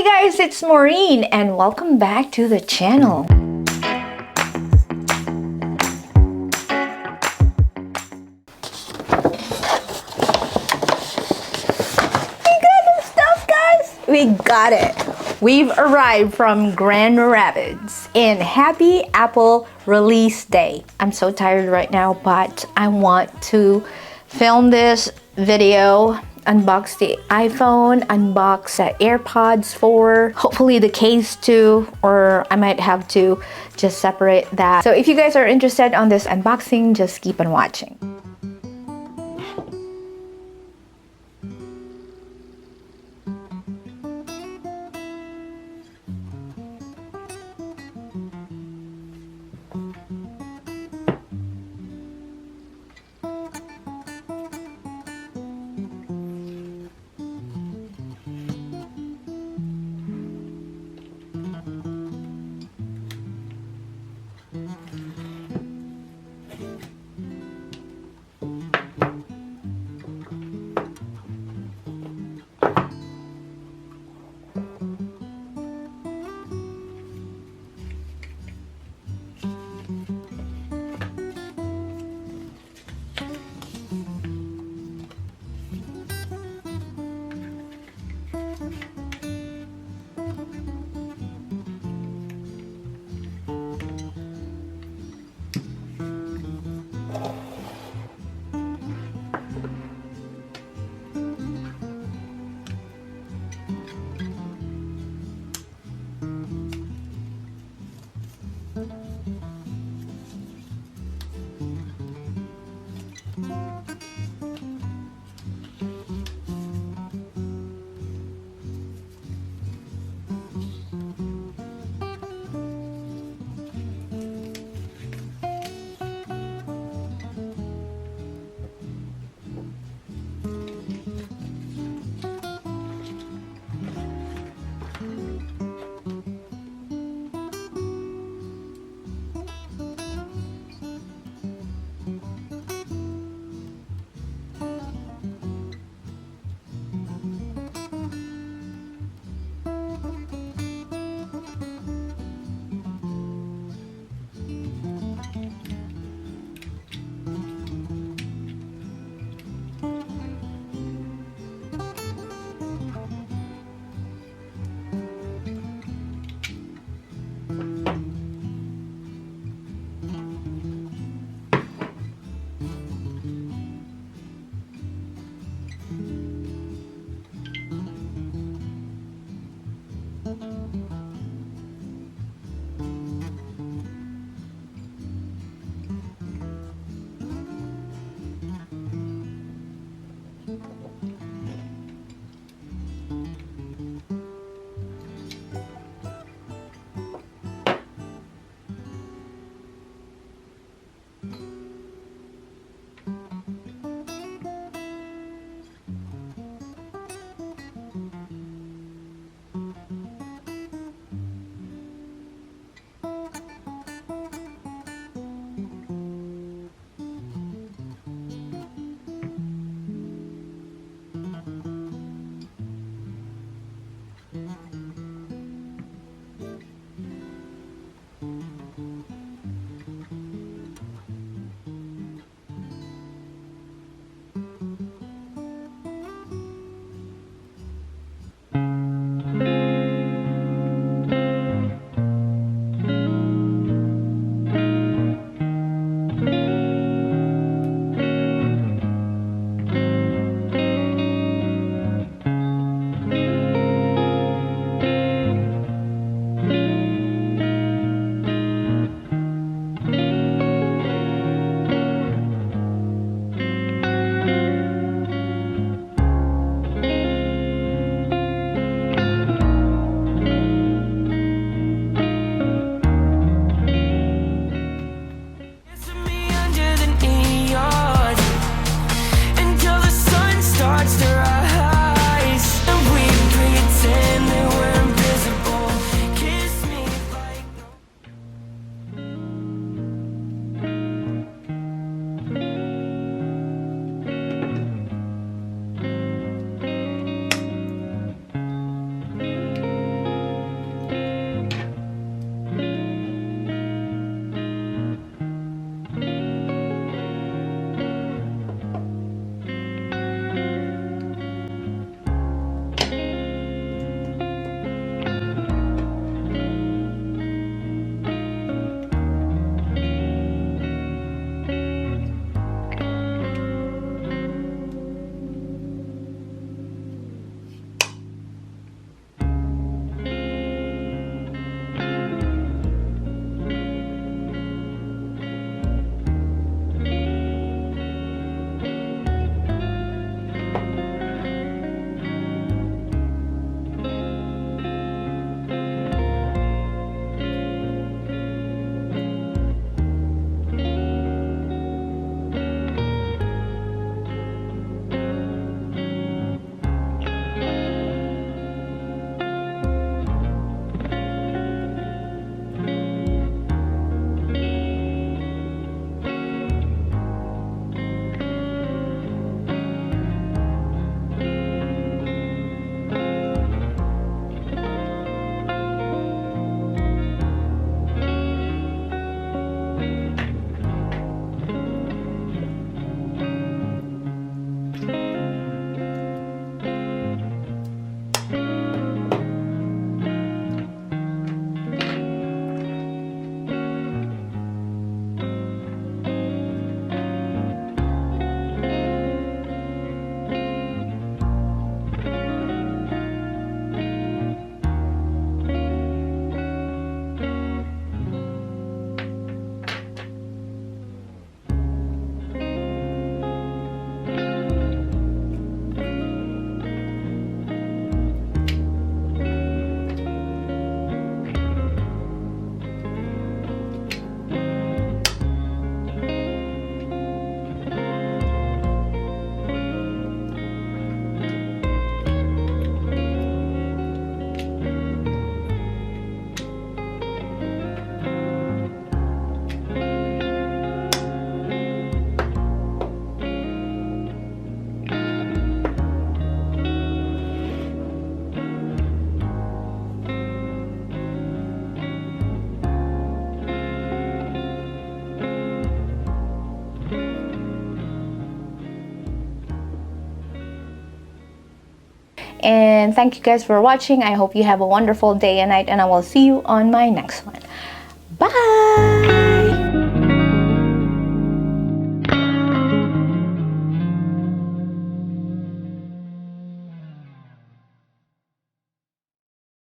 Hey guys, it's Maureen and welcome back to the channel. We got the stuff, guys! We got it! We've arrived from Grand Rapids and happy Apple release day. I'm so tired right now, but I want to film this video, unbox the iPhone, unbox the AirPods 4, hopefully the case too, or I might have to just separate that. So if you guys are interested on this unboxing, just keep on watching. And thank you guys for watching. I hope you have a wonderful day and night, and I will see you on my next one. Bye!